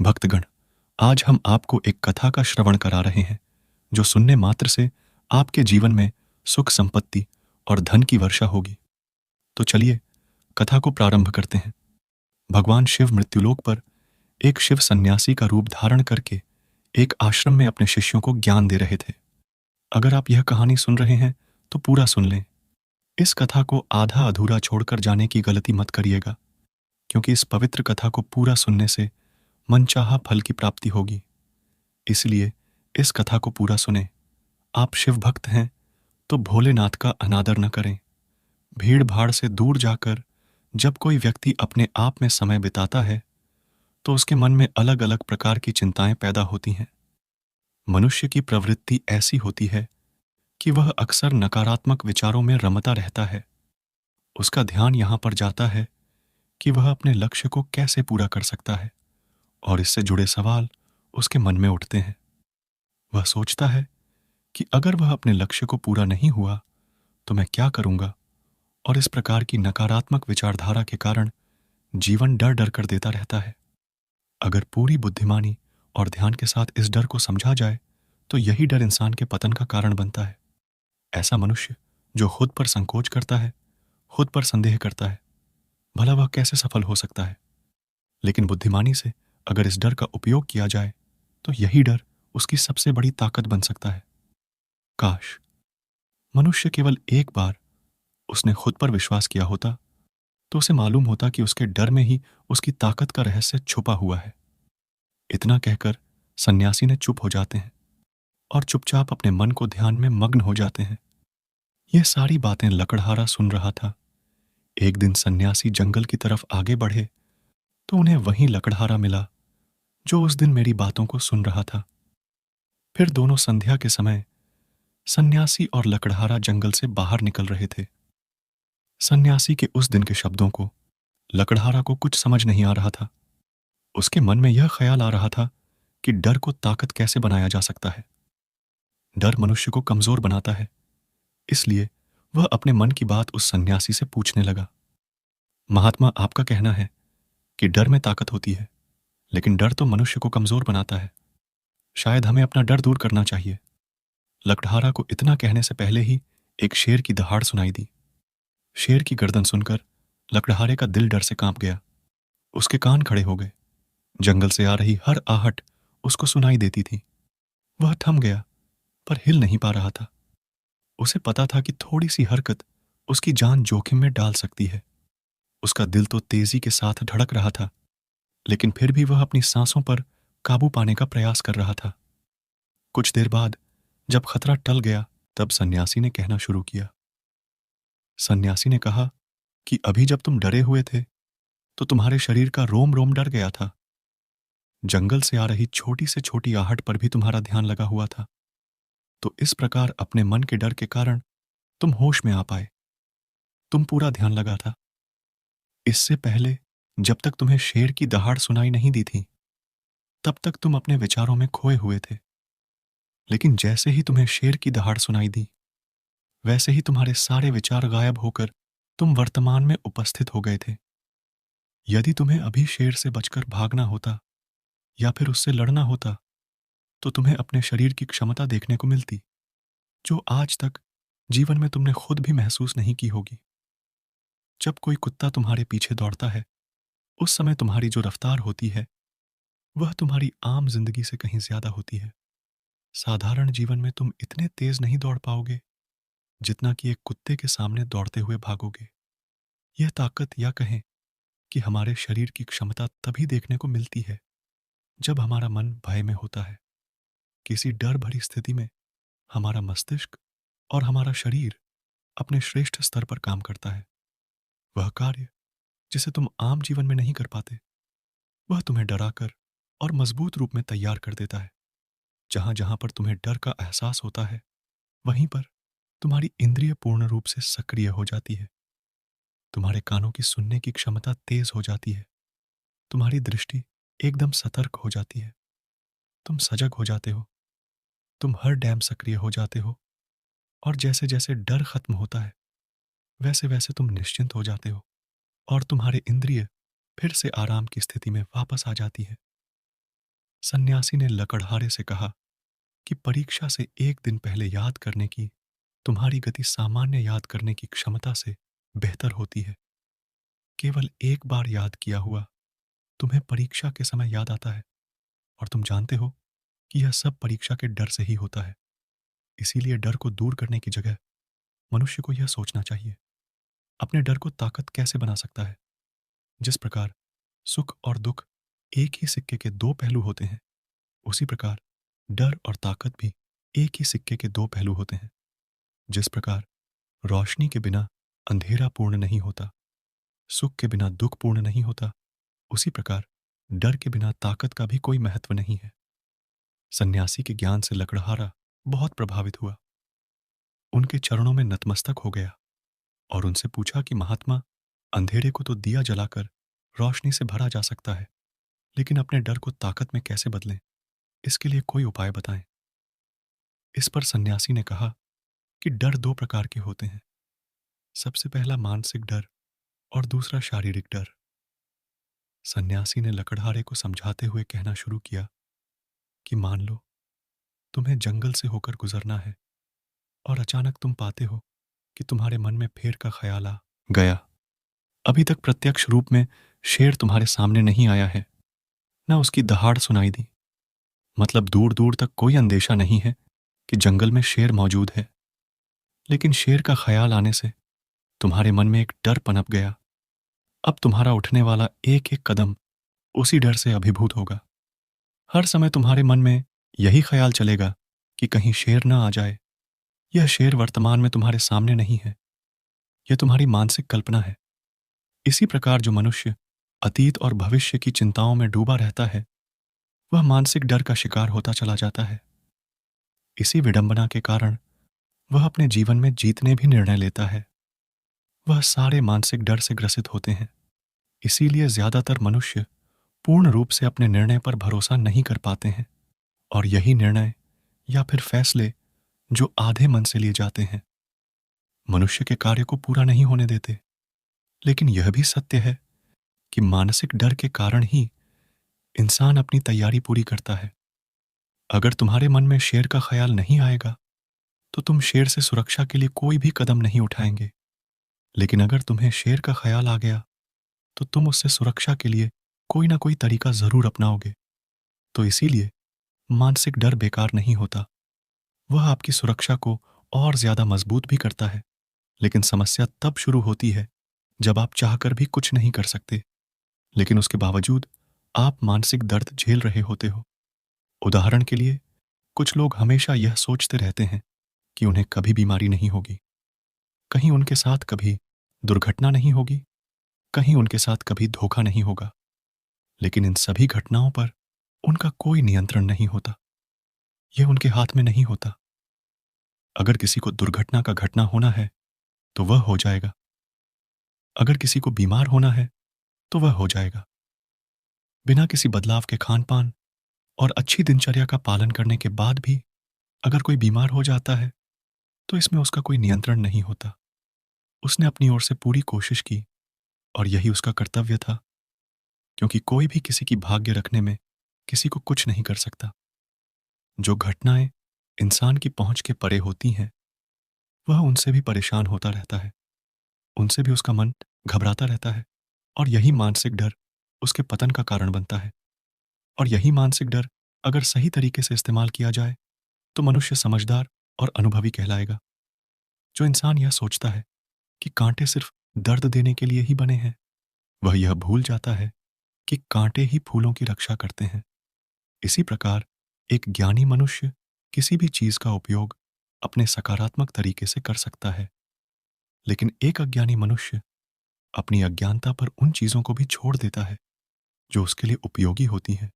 भक्तगण, आज हम आपको एक कथा का श्रवण करा रहे हैं जो सुनने मात्र से आपके जीवन में सुख संपत्ति और धन की वर्षा होगी। तो चलिए कथा को प्रारंभ करते हैं। भगवान शिव मृत्युलोक पर एक शिव सन्यासी का रूप धारण करके एक आश्रम में अपने शिष्यों को ज्ञान दे रहे थे। अगर आप यह कहानी सुन रहे हैं तो पूरा सुन लें। इस कथा को आधा अधूरा छोड़कर जाने की गलती मत करिएगा, क्योंकि इस पवित्र कथा को पूरा सुनने से मनचाहा फल की प्राप्ति होगी। इसलिए इस कथा को पूरा सुने। आप शिव भक्त हैं तो भोलेनाथ का अनादर न करें। भीड़ भाड़ से दूर जाकर जब कोई व्यक्ति अपने आप में समय बिताता है तो उसके मन में अलग अलग प्रकार की चिंताएं पैदा होती हैं। मनुष्य की प्रवृत्ति ऐसी होती है कि वह अक्सर नकारात्मक विचारों में रमता रहता है। उसका ध्यान यहां पर जाता है कि वह अपने लक्ष्य को कैसे पूरा कर सकता है, और इससे जुड़े सवाल उसके मन में उठते हैं। वह सोचता है कि अगर वह अपने लक्ष्य को पूरा नहीं हुआ तो मैं क्या करूंगा, और इस प्रकार की नकारात्मक विचारधारा के कारण जीवन डर डर कर देता रहता है। अगर पूरी बुद्धिमानी और ध्यान के साथ इस डर को समझा जाए तो यही डर इंसान के पतन का कारण बनता है। ऐसा मनुष्य जो खुद पर संकोच करता है, खुद पर संदेह करता है, भला वह कैसे सफल हो सकता है। लेकिन बुद्धिमानी से अगर इस डर का उपयोग किया जाए तो यही डर उसकी सबसे बड़ी ताकत बन सकता है। काश मनुष्य केवल एक बार उसने खुद पर विश्वास किया होता तो उसे मालूम होता कि उसके डर में ही उसकी ताकत का रहस्य छुपा हुआ है। इतना कहकर सन्यासी ने चुप हो जाते हैं और चुपचाप अपने मन को ध्यान में मग्न हो जाते हैं। यह सारी बातें लकड़हारा सुन रहा था। एक दिन सन्यासी जंगल की तरफ आगे बढ़े तो उन्हें वहीं लकड़हारा मिला जो उस दिन मेरी बातों को सुन रहा था। फिर दोनों संध्या के समय सन्यासी और लकड़हारा जंगल से बाहर निकल रहे थे। सन्यासी के उस दिन के शब्दों को लकड़हारा को कुछ समझ नहीं आ रहा था। उसके मन में यह ख्याल आ रहा था कि डर को ताकत कैसे बनाया जा सकता है। डर मनुष्य को कमजोर बनाता है। इसलिए वह अपने मन की बात उस सन्यासी से पूछने लगा। महात्मा, आपका कहना है कि डर में ताकत होती है, लेकिन डर तो मनुष्य को कमजोर बनाता है। शायद हमें अपना डर दूर करना चाहिए। लकड़हारा को इतना कहने से पहले ही एक शेर की दहाड़ सुनाई दी। शेर की गर्दन सुनकर लकड़हारे का दिल डर से कांप गया। उसके कान खड़े हो गए। जंगल से आ रही हर आहट उसको सुनाई देती थी। वह थम गया, पर हिल नहीं पा रहा था। उसे पता था कि थोड़ी सी हरकत उसकी जान जोखिम में डाल सकती है। उसका दिल तो तेजी के साथ धड़क रहा था, लेकिन फिर भी वह अपनी सांसों पर काबू पाने का प्रयास कर रहा था। कुछ देर बाद जब खतरा टल गया तब सन्यासी ने कहना शुरू किया। सन्यासी ने कहा कि अभी जब तुम डरे हुए थे तो तुम्हारे शरीर का रोम रोम डर गया था। जंगल से आ रही छोटी से छोटी आहट पर भी तुम्हारा ध्यान लगा हुआ था। तो इस प्रकार अपने मन के डर के कारण तुम होश में आ पाए। तुम पूरा ध्यान लगा था। इससे पहले जब तक तुम्हें शेर की दहाड़ सुनाई नहीं दी थी तब तक तुम अपने विचारों में खोए हुए थे। लेकिन जैसे ही तुम्हें शेर की दहाड़ सुनाई दी वैसे ही तुम्हारे सारे विचार गायब होकर तुम वर्तमान में उपस्थित हो गए थे। यदि तुम्हें अभी शेर से बचकर भागना होता या फिर उससे लड़ना होता तो तुम्हें अपने शरीर की क्षमता देखने को मिलती, जो आज तक जीवन में तुमने खुद भी महसूस नहीं की होगी। जब कोई कुत्ता तुम्हारे पीछे दौड़ता है उस समय तुम्हारी जो रफ्तार होती है वह तुम्हारी आम जिंदगी से कहीं ज्यादा होती है। साधारण जीवन में तुम इतने तेज नहीं दौड़ पाओगे जितना कि एक कुत्ते के सामने दौड़ते हुए भागोगे। यह ताकत, या कहें कि हमारे शरीर की क्षमता, तभी देखने को मिलती है जब हमारा मन भय में होता है। किसी डर भरी स्थिति में हमारा मस्तिष्क और हमारा शरीर अपने श्रेष्ठ स्तर पर काम करता है। वह कार्य जिसे तुम आम जीवन में नहीं कर पाते, वह तुम्हें डराकर और मजबूत रूप में तैयार कर देता है। जहां जहां पर तुम्हें डर का एहसास होता है वहीं पर तुम्हारी इंद्रिय पूर्ण रूप से सक्रिय हो जाती है। तुम्हारे कानों की सुनने की क्षमता तेज हो जाती है। तुम्हारी दृष्टि एकदम सतर्क हो जाती है। तुम सजग हो जाते हो। तुम हर डैम सक्रिय हो जाते हो। और जैसे जैसे डर खत्म होता है वैसे वैसे तुम निश्चिंत हो जाते हो और तुम्हारे इंद्रिय फिर से आराम की स्थिति में वापस आ जाती है। सन्यासी ने लकड़हारे से कहा कि परीक्षा से एक दिन पहले याद करने की तुम्हारी गति सामान्य याद करने की क्षमता से बेहतर होती है। केवल एक बार याद किया हुआ तुम्हें परीक्षा के समय याद आता है, और तुम जानते हो कि यह सब परीक्षा के डर से ही होता है। इसीलिए डर को दूर करने की जगह मनुष्य को यह सोचना चाहिए, अपने डर को ताकत कैसे बना सकता है। जिस प्रकार सुख और दुख एक ही सिक्के के दो पहलू होते हैं, उसी प्रकार डर और ताकत भी एक ही सिक्के के दो पहलू होते हैं। जिस प्रकार रोशनी के बिना अंधेरा पूर्ण नहीं होता, सुख के बिना दुख पूर्ण नहीं होता, उसी प्रकार डर के बिना ताकत का भी कोई महत्व नहीं है। सन्यासी के ज्ञान से लकड़हारा बहुत प्रभावित हुआ, उनके चरणों में नतमस्तक हो गया और उनसे पूछा कि महात्मा, अंधेरे को तो दिया जलाकर रोशनी से भरा जा सकता है, लेकिन अपने डर को ताकत में कैसे बदलें, इसके लिए कोई उपाय बताएं। इस पर सन्यासी ने कहा कि डर दो प्रकार के होते हैं। सबसे पहला मानसिक डर और दूसरा शारीरिक डर। सन्यासी ने लकड़हारे को समझाते हुए कहना शुरू किया कि मान लो तुम्हें जंगल से होकर गुजरना है और अचानक तुम पाते हो कि तुम्हारे मन में फेर का ख्याल आ गया। अभी तक प्रत्यक्ष रूप में शेर तुम्हारे सामने नहीं आया है, न उसकी दहाड़ सुनाई दी, मतलब दूर दूर तक कोई अंदेशा नहीं है कि जंगल में शेर मौजूद है। लेकिन शेर का ख्याल आने से तुम्हारे मन में एक डर पनप गया। अब तुम्हारा उठने वाला एक एक कदम उसी डर से अभिभूत होगा। हर समय तुम्हारे मन में यही ख्याल चलेगा कि कहीं शेर न आ जाए। यह शेर वर्तमान में तुम्हारे सामने नहीं है, यह तुम्हारी मानसिक कल्पना है। इसी प्रकार जो मनुष्य अतीत और भविष्य की चिंताओं में डूबा रहता है, वह मानसिक डर का शिकार होता चला जाता है। इसी विडंबना के कारण वह अपने जीवन में जीतने भी निर्णय लेता है। वह सारे मानसिक डर से ग्रसित होते हैं। इसीलिए ज्यादातर मनुष्य पूर्ण रूप से अपने निर्णय पर भरोसा नहीं कर पाते हैं, और यही निर्णय या फिर फैसले जो आधे मन से लिए जाते हैं, मनुष्य के कार्य को पूरा नहीं होने देते। लेकिन यह भी सत्य है कि मानसिक डर के कारण ही इंसान अपनी तैयारी पूरी करता है। अगर तुम्हारे मन में शेर का ख्याल नहीं आएगा तो तुम शेर से सुरक्षा के लिए कोई भी कदम नहीं उठाएंगे। लेकिन अगर तुम्हें शेर का ख्याल आ गया तो तुम उससे सुरक्षा के लिए कोई ना कोई तरीका जरूर अपनाओगे। तो इसीलिए मानसिक डर बेकार नहीं होता, वह आपकी सुरक्षा को और ज्यादा मजबूत भी करता है। लेकिन समस्या तब शुरू होती है जब आप चाहकर भी कुछ नहीं कर सकते, लेकिन उसके बावजूद आप मानसिक दर्द झेल रहे होते हो। उदाहरण के लिए, कुछ लोग हमेशा यह सोचते रहते हैं कि उन्हें कभी बीमारी नहीं होगी, कहीं उनके साथ कभी दुर्घटना नहीं होगी, कहीं उनके साथ कभी धोखा नहीं होगा। लेकिन इन सभी घटनाओं पर उनका कोई नियंत्रण नहीं होता, यह उनके हाथ में नहीं होता। अगर किसी को दुर्घटना का घटना होना है तो वह हो जाएगा, अगर किसी को बीमार होना है तो वह हो जाएगा। बिना किसी बदलाव के खान पान और अच्छी दिनचर्या का पालन करने के बाद भी अगर कोई बीमार हो जाता है तो इसमें उसका कोई नियंत्रण नहीं होता। उसने अपनी ओर से पूरी कोशिश की और यही उसका कर्तव्य था, क्योंकि कोई भी किसी की भाग्य रखने में किसी को कुछ नहीं कर सकता। जो घटनाएं इंसान की पहुंच के परे होती हैं, वह उनसे भी परेशान होता रहता है, उनसे भी उसका मन घबराता रहता है, और यही मानसिक डर उसके पतन का कारण बनता है। और यही मानसिक डर अगर सही तरीके से इस्तेमाल किया जाए तो मनुष्य समझदार और अनुभवी कहलाएगा। जो इंसान यह सोचता है कि कांटे सिर्फ दर्द देने के लिए ही बने हैं, वह यह भूल जाता है कि कांटे ही फूलों की रक्षा करते हैं। इसी प्रकार एक ज्ञानी मनुष्य किसी भी चीज का उपयोग अपने सकारात्मक तरीके से कर सकता है, लेकिन एक अज्ञानी मनुष्य अपनी अज्ञानता पर उन चीजों को भी छोड़ देता है जो उसके लिए उपयोगी होती हैं।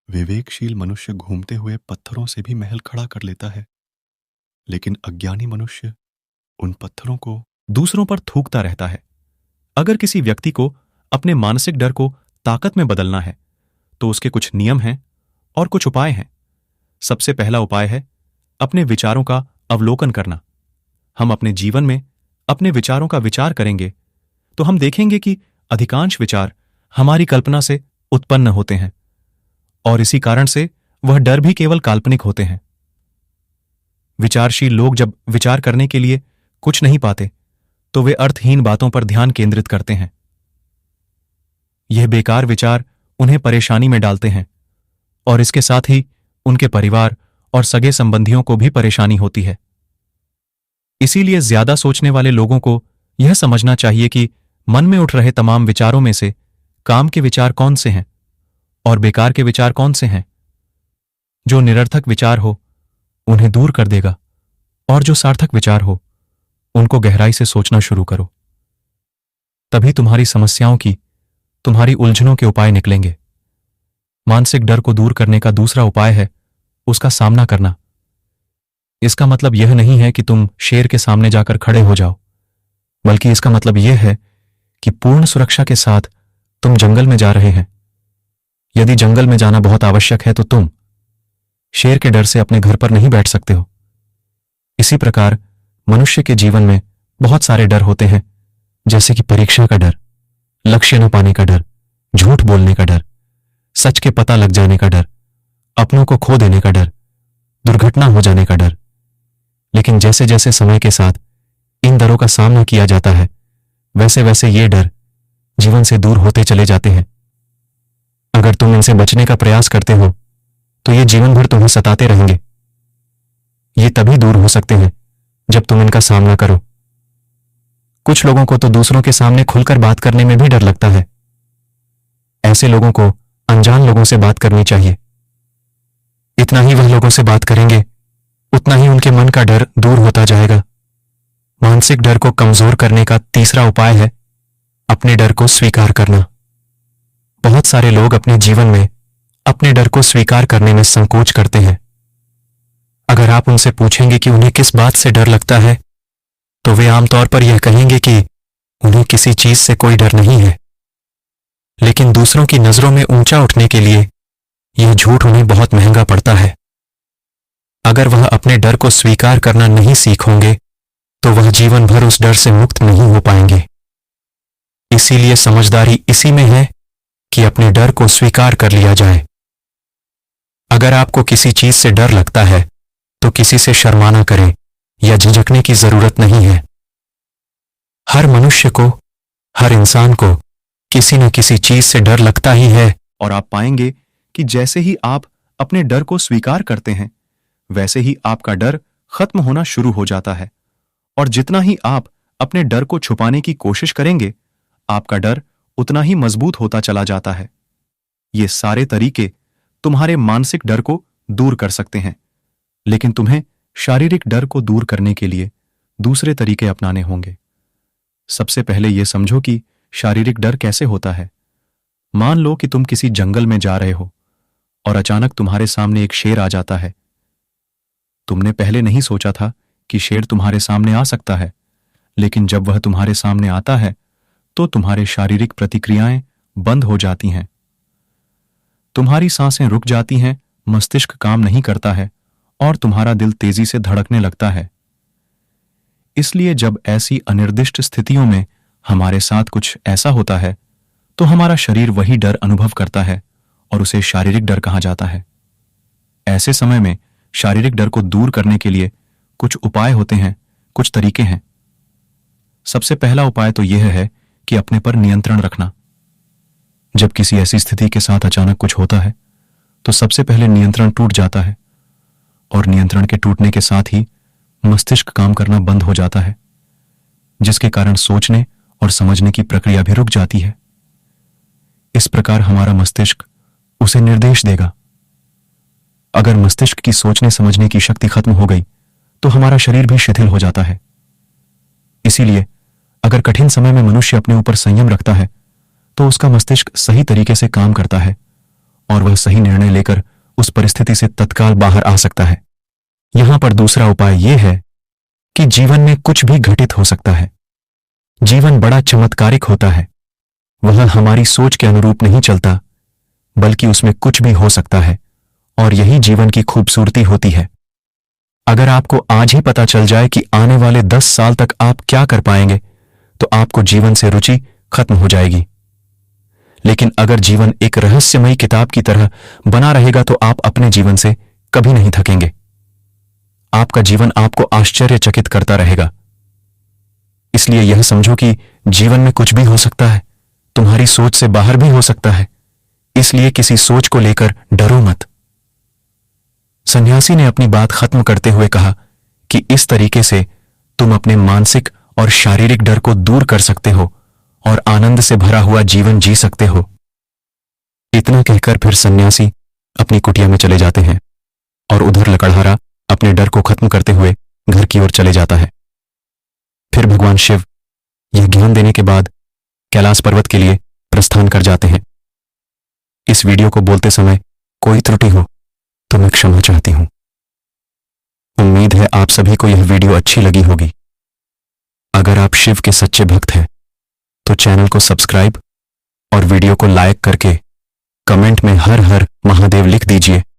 विवेकशील मनुष्य घूमते हुए पत्थरों से भी महल खड़ा कर लेता है, लेकिन अज्ञानी मनुष्य उन पत्थरों को दूसरों पर थूकता रहता है। अगर किसी व्यक्ति को अपने मानसिक डर को ताकत में बदलना है तो उसके कुछ नियम हैं और कुछ उपाय हैं। सबसे पहला उपाय है अपने विचारों का अवलोकन करना। हम अपने जीवन में अपने विचारों का विचार करेंगे तो हम देखेंगे कि अधिकांश विचार हमारी कल्पना से उत्पन्न होते हैं और इसी कारण से वह डर भी केवल काल्पनिक होते हैं। विचारशील लोग जब विचार करने के लिए कुछ नहीं पाते तो वे अर्थहीन बातों पर ध्यान केंद्रित करते हैं। यह बेकार विचार उन्हें परेशानी में डालते हैं और इसके साथ ही उनके परिवार और सगे संबंधियों को भी परेशानी होती है। इसीलिए ज्यादा सोचने वाले लोगों को यह समझना चाहिए कि मन में उठ रहे तमाम विचारों में से काम के विचार कौन से हैं और बेकार के विचार कौन से हैं। जो निरर्थक विचार हो उन्हें दूर कर देगा और जो सार्थक विचार हो उनको गहराई से सोचना शुरू करो। तभी तुम्हारी समस्याओं की, तुम्हारी उलझनों के उपाय निकलेंगे। मानसिक डर को दूर करने का दूसरा उपाय है उसका सामना करना। इसका मतलब यह नहीं है कि तुम शेर के सामने जाकर खड़े हो जाओ, बल्कि इसका मतलब यह है कि पूर्ण सुरक्षा के साथ तुम जंगल में जा रहे हैं। यदि जंगल में जाना बहुत आवश्यक है तो तुम शेर के डर से अपने घर पर नहीं बैठ सकते हो। इसी प्रकार मनुष्य के जीवन में बहुत सारे डर होते हैं, जैसे कि परीक्षा का डर, लक्ष्य न पाने का डर, झूठ बोलने का डर, सच के पता लग जाने का डर, अपनों को खो देने का डर, दुर्घटना हो जाने का डर। लेकिन जैसे जैसे समय के साथ इन डरों का सामना किया जाता है, वैसे वैसे ये डर जीवन से दूर होते चले जाते हैं। अगर तुम इनसे बचने का प्रयास करते हो तो ये जीवन भर तुम्हें सताते रहेंगे। ये तभी दूर हो सकते हैं जब तुम इनका सामना करो। कुछ लोगों को तो दूसरों के सामने खुलकर बात करने में भी डर लगता है। ऐसे लोगों को अनजान लोगों से बात करनी चाहिए। इतना ही वह लोगों से बात करेंगे उतना ही उनके मन का डर दूर होता जाएगा। मानसिक डर को कमजोर करने का तीसरा उपाय है अपने डर को स्वीकार करना। बहुत सारे लोग अपने जीवन में अपने डर को स्वीकार करने में संकोच करते हैं। अगर आप उनसे पूछेंगे कि उन्हें किस बात से डर लगता है तो वे आमतौर पर यह कहेंगे कि उन्हें किसी चीज से कोई डर नहीं है। लेकिन दूसरों की नजरों में ऊंचा उठने के लिए यह झूठ उन्हें बहुत महंगा पड़ता है। अगर वह अपने डर को स्वीकार करना नहीं सीखेंगे तो वह जीवन भर उस डर से मुक्त नहीं हो पाएंगे। इसीलिए समझदारी इसी में है कि अपने डर को स्वीकार कर लिया जाए। अगर आपको किसी चीज से डर लगता है तो किसी से शर्माना करें या झिझकने की जरूरत नहीं है। हर मनुष्य को, हर इंसान को किसी न किसी चीज से डर लगता ही है। और आप पाएंगे कि जैसे ही आप अपने डर को स्वीकार करते हैं वैसे ही आपका डर खत्म होना शुरू हो जाता है। और जितना ही आप अपने डर को छुपाने की कोशिश करेंगे आपका डर उतना ही मजबूत होता चला जाता है। ये सारे तरीके तुम्हारे मानसिक डर को दूर कर सकते हैं, लेकिन तुम्हें शारीरिक डर को दूर करने के लिए दूसरे तरीके अपनाने होंगे। सबसे पहले यह समझो कि शारीरिक डर कैसे होता है। मान लो कि तुम किसी जंगल में जा रहे हो और अचानक तुम्हारे सामने एक शेर आ जाता है। तुमने पहले नहीं सोचा था कि शेर तुम्हारे सामने आ सकता है, लेकिन जब वह तुम्हारे सामने आता है तो तुम्हारे शारीरिक प्रतिक्रियाएं बंद हो जाती हैं। तुम्हारी सांसें रुक जाती हैं, मस्तिष्क काम नहीं करता है और तुम्हारा दिल तेजी से धड़कने लगता है। इसलिए जब ऐसी अनिर्दिष्ट स्थितियों में हमारे साथ कुछ ऐसा होता है तो हमारा शरीर वही डर अनुभव करता है और उसे शारीरिक डर कहा जाता है। ऐसे समय में शारीरिक डर को दूर करने के लिए कुछ उपाय होते हैं, कुछ तरीके हैं। सबसे पहला उपाय तो यह है कि अपने पर नियंत्रण रखना। जब किसी ऐसी स्थिति के साथ अचानक कुछ होता है तो सबसे पहले नियंत्रण टूट जाता है और नियंत्रण के टूटने के साथ ही मस्तिष्क काम करना बंद हो जाता है, जिसके कारण सोचने और समझने की प्रक्रिया भी रुक जाती है। इस प्रकार हमारा मस्तिष्क उसे निर्देश देगा। अगर मस्तिष्क की सोचने समझने की शक्ति खत्म हो गई तो हमारा शरीर भी शिथिल हो जाता है। इसीलिए अगर कठिन समय में मनुष्य अपने ऊपर संयम रखता है तो उसका मस्तिष्क सही तरीके से काम करता है और वह सही निर्णय लेकर उस परिस्थिति से तत्काल बाहर आ सकता है। यहां पर दूसरा उपाय यह है कि जीवन में कुछ भी घटित हो सकता है। जीवन बड़ा चमत्कारिक होता है। वह हमारी सोच के अनुरूप नहीं चलता, बल्कि उसमें कुछ भी हो सकता है और यही जीवन की खूबसूरती होती है। अगर आपको आज ही पता चल जाए कि आने वाले 10 साल तक आप क्या कर पाएंगे तो आपको जीवन से रुचि खत्म हो जाएगी। लेकिन अगर जीवन एक रहस्यमयी किताब की तरह बना रहेगा तो आप अपने जीवन से कभी नहीं थकेंगे। आपका जीवन आपको आश्चर्यचकित करता रहेगा। इसलिए यह समझो कि जीवन में कुछ भी हो सकता है, तुम्हारी सोच से बाहर भी हो सकता है। इसलिए किसी सोच को लेकर डरो मत। सन्यासी ने अपनी बात खत्म करते हुए कहा कि इस तरीके से तुम अपने मानसिक और शारीरिक डर को दूर कर सकते हो और आनंद से भरा हुआ जीवन जी सकते हो। इतना कहकर फिर सन्यासी अपनी कुटिया में चले जाते हैं और उधर लकड़हारा अपने डर को खत्म करते हुए घर की ओर चले जाता है। फिर भगवान शिव यह ज्ञान देने के बाद कैलाश पर्वत के लिए प्रस्थान कर जाते हैं। इस वीडियो को बोलते समय कोई त्रुटि हो तो मैं क्षमा चाहती हूं। उम्मीद है आप सभी को यह वीडियो अच्छी लगी होगी। अगर आप शिव के सच्चे भक्त हैं तो चैनल को सब्सक्राइब और वीडियो को लाइक करके कमेंट में हर हर महादेव लिख दीजिए।